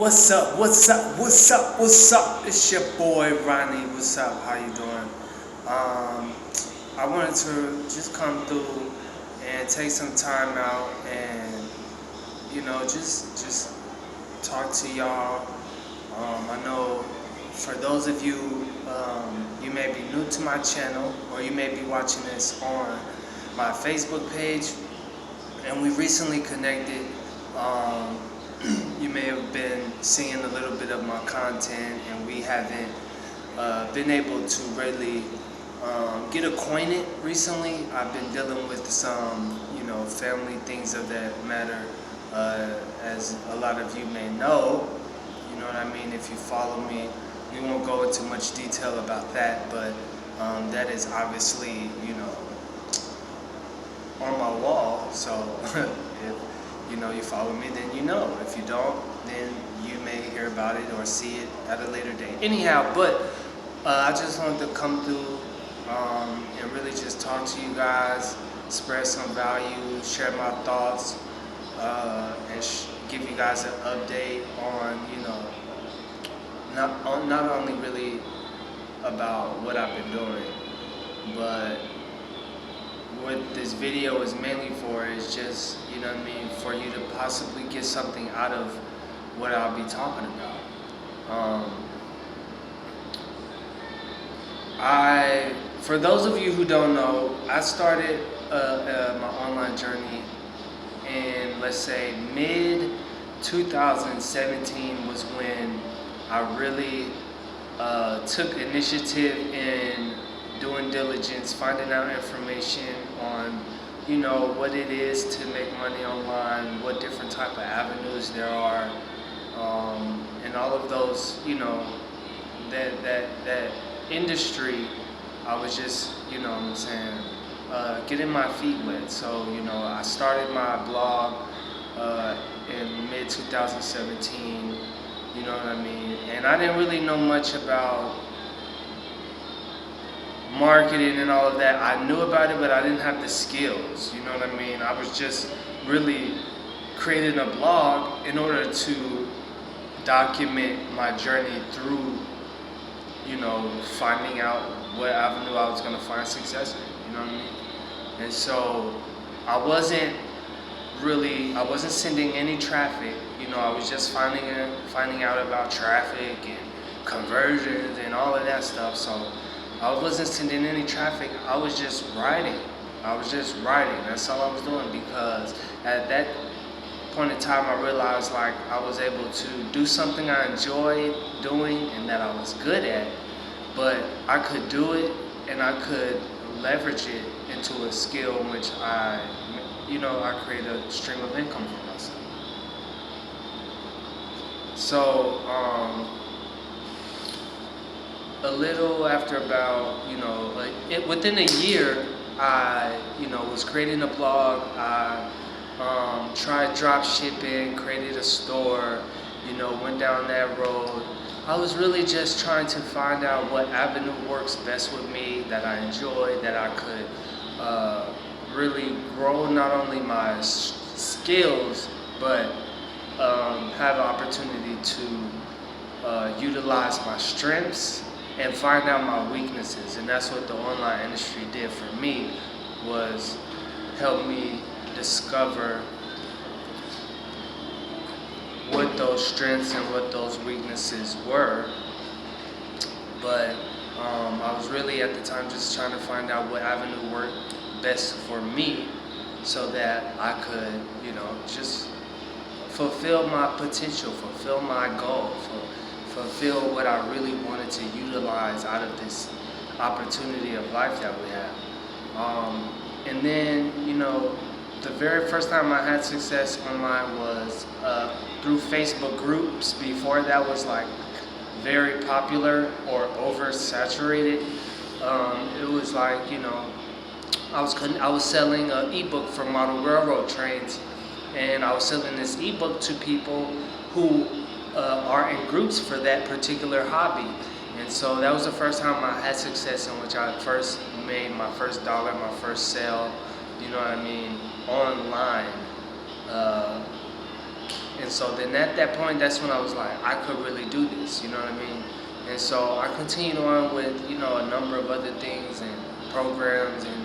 What's up? What's up? What's up? What's up? It's your boy Ronnie. What's up? How you doing? I wanted to just come through and take some time out and just talk to y'all. I know for those of you, you may be new to my channel or you may be watching this on my Facebook page, and we recently connected. You may have been seeing a little bit of my content, and we haven't been able to really get acquainted recently. I've been dealing with some, family things of that matter, as a lot of you may know. You know what I mean? If you follow me, we won't go into much detail about that, but that is obviously, on my wall. So if you follow me, then you know. If you don't, then you may hear about it or see it at a later date. Anyhow, but I just wanted to come through and really just talk to you guys, spread some value, share my thoughts, and give you guys an update on, not only really about what I've been doing, but what this video is mainly for is just, for you to possibly get something out of what I'll be talking about. For those of you who don't know, I started my online journey in, let's say, mid 2017 was when I really took initiative in doing diligence, finding out information on, what it is to make money online, what different type of avenues there are, and all of those, that industry. I was just, getting my feet wet. So, I started my blog in mid 2017. You know what I mean? And I didn't really know much about marketing and all of that. I knew about it, but I didn't have the skills. You know what I mean? I was just really creating a blog in order to document my journey through, finding out what avenue I was going to find success in. You know what I mean? And so I wasn't sending any traffic. I was just finding out about traffic and conversions and all of that stuff. So I wasn't sending any traffic. I was just writing. That's all I was doing, because at that point in time I realized like I was able to do something I enjoyed doing and that I was good at, but I could do it and I could leverage it into a skill in which I create a stream of income for myself. So a little after about, within a year, I, was creating a blog. I tried drop shipping, created a store, went down that road. I was really just trying to find out what avenue works best with me, that I enjoy, that I could really grow not only my skills, but have an opportunity to utilize my strengths and find out my weaknesses. And that's what the online industry did for me, was help me discover what those strengths and what those weaknesses were. But I was really at the time just trying to find out what avenue worked best for me, so that I could, just fulfill my potential, fulfill my goal, fulfill what I really wanted to utilize out of this opportunity of life that we have. And then, the very first time I had success online was through Facebook groups. Before that was like very popular or oversaturated. It was like, I was selling an ebook for model railroad trains, and I was selling this ebook to people who are in groups for that particular hobby. And so that was the first time I had success, in which I first made my first dollar, my first sale, online. And so then at that point, that's when I was like, I could really do this, you know what I mean? And so I continued on with, you know, a number of other things and programs and,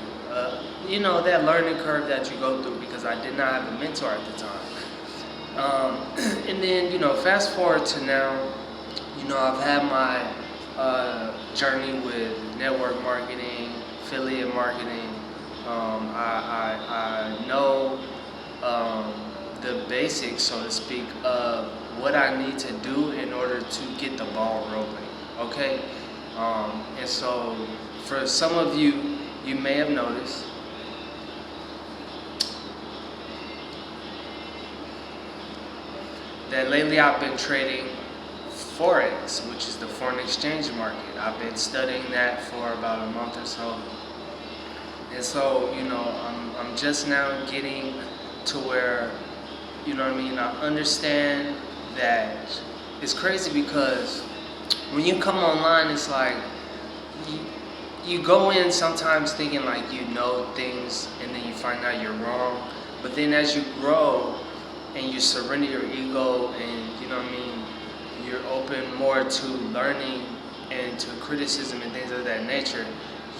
you know, that learning curve that you go through, because I did not have a mentor at the time. And then, you know, fast forward to now, you know, I've had my journey with network marketing, affiliate marketing. I know the basics, so to speak, of what I need to do in order to get the ball rolling, okay? And so for some of you, you may have noticed that lately I've been trading Forex, which is the foreign exchange market. I've been studying that for about a month or so. And so, you know, I'm just now getting to where, you know what I mean, I understand that it's crazy, because when you come online, it's like you go in sometimes thinking like you know things, and then you find out you're wrong. But then as you grow and you surrender your ego, and, you know what I mean, you're open more to learning and to criticism and things of that nature,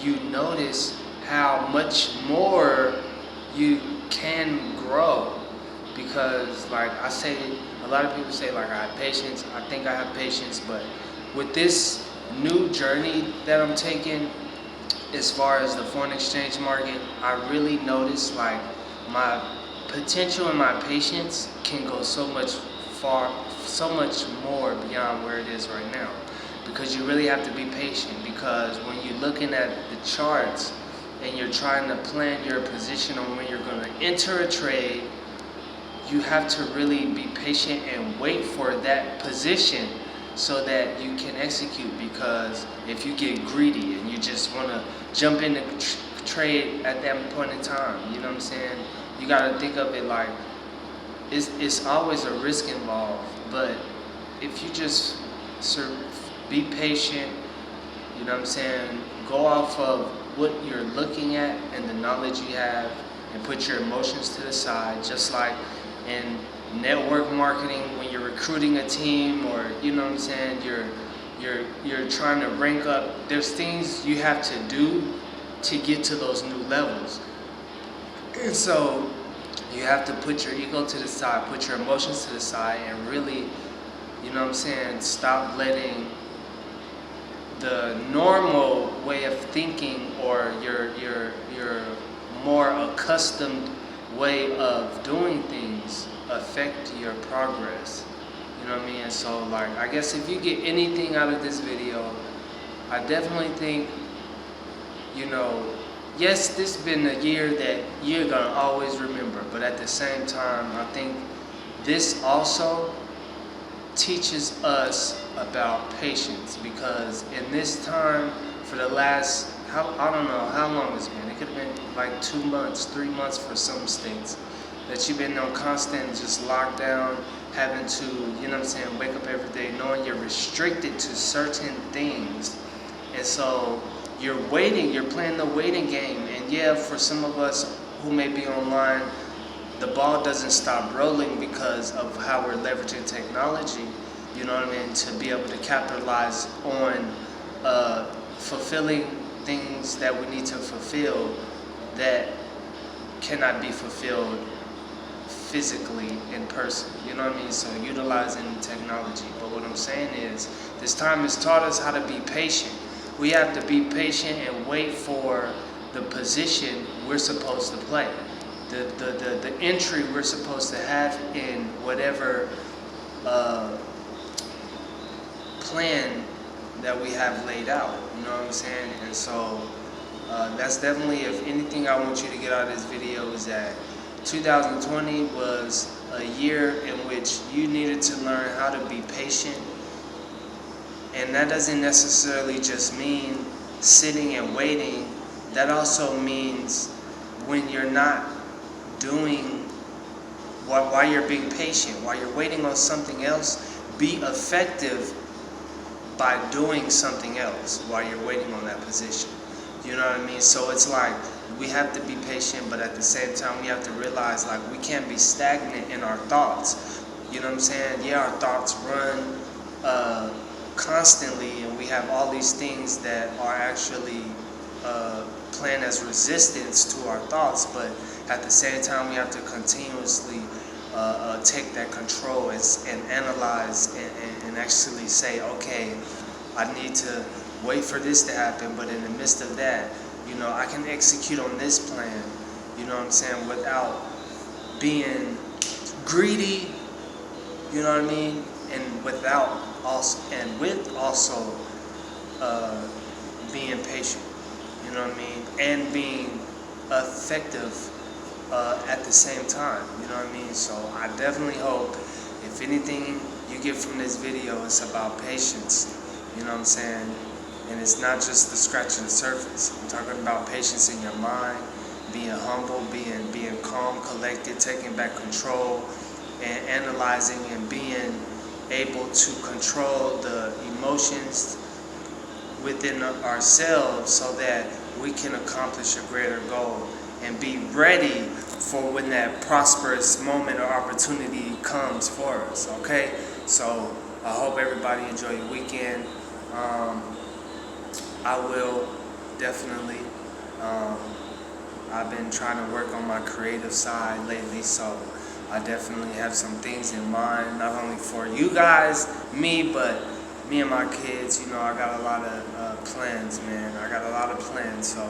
you notice how much more you can grow. Because, like I say, a lot of people say, like, I have patience. I think I have patience, but with this new journey that I'm taking, as far as the foreign exchange market, I really notice like my potential and my patience can go so much more beyond where it is right now. Because you really have to be patient, because when you're looking at the charts and you're trying to plan your position on when you're going to enter a trade, you have to really be patient and wait for that position so that you can execute. Because if you get greedy and you just want to jump in the trade at that point in time, you know what I'm saying? You got to think of it like it's always a risk involved. But if you just be patient, you know what I'm saying, go off of what you're looking at and the knowledge you have, and put your emotions to the side. Just like in network marketing, when you're recruiting a team, or, you know what I'm saying, you're trying to rank up, there's things you have to do to get to those new levels. And so you have to put your ego to the side, put your emotions to the side, and really, you know what I'm saying, stop letting the normal way of thinking, or your more accustomed way of doing things affect your progress. You know what I mean? And so, like, I guess if you get anything out of this video, I definitely think, you know, yes, this has been a year that you're gonna always remember, but at the same time, I think this also teaches us about patience. Because in this time, for the last, I don't know how long it's been, it could have been like 2 months, 3 months for some states, that you've been on constant just lockdown, having to, you know what I'm saying, wake up every day knowing you're restricted to certain things. And so you're waiting, you're playing the waiting game. And yeah, for some of us who may be online, the ball doesn't stop rolling because of how we're leveraging technology, you know what I mean, to be able to capitalize on fulfilling things that we need to fulfill that cannot be fulfilled physically in person, you know what I mean? So utilizing technology. But what I'm saying is, this time has taught us how to be patient. We have to be patient and wait for the position we're supposed to play, the entry we're supposed to have in whatever plan that we have laid out, you know what I'm saying? And so that's definitely, if anything I want you to get out of this video, is that 2020 was a year in which you needed to learn how to be patient. And that doesn't necessarily just mean sitting and waiting. That also means when you're not doing, while you're being patient, while you're waiting on something else, be effective by doing something else while you're waiting on that position. You know what I mean? So it's like, we have to be patient, but at the same time we have to realize, like, we can't be stagnant in our thoughts. You know what I'm saying? Yeah, our thoughts run constantly, and we have all these things that are actually playing as resistance to our thoughts, but at the same time we have to continuously take that control and analyze and actually say, okay, I need to wait for this to happen, but in the midst of that, I can execute on this plan, you know what I'm saying, without being greedy, you know what I mean, and with also being patient, you know what I mean, and being effective at the same time, you know what I mean. So I definitely hope, if anything you get from this video, it's about patience, you know what I'm saying, and it's not just the scratching the surface. I'm talking about patience in your mind, being humble, being calm, collected, taking back control, and analyzing and being able to control the emotions within ourselves so that we can accomplish a greater goal and be ready for when that prosperous moment or opportunity comes for us, okay? So I hope everybody enjoy your weekend. I will definitely. I've been trying to work on my creative side lately, so I definitely have some things in mind, not only for you guys, me, but me and my kids. I got a lot of plans, man. I got a lot of plans, so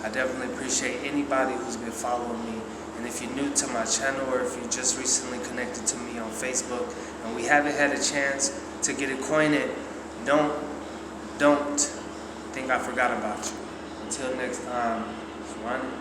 I definitely appreciate anybody who's been following me. And if you're new to my channel, or if you just recently connected to me on Facebook and we haven't had a chance to get acquainted, don't think I forgot about you. Until next time, it's running.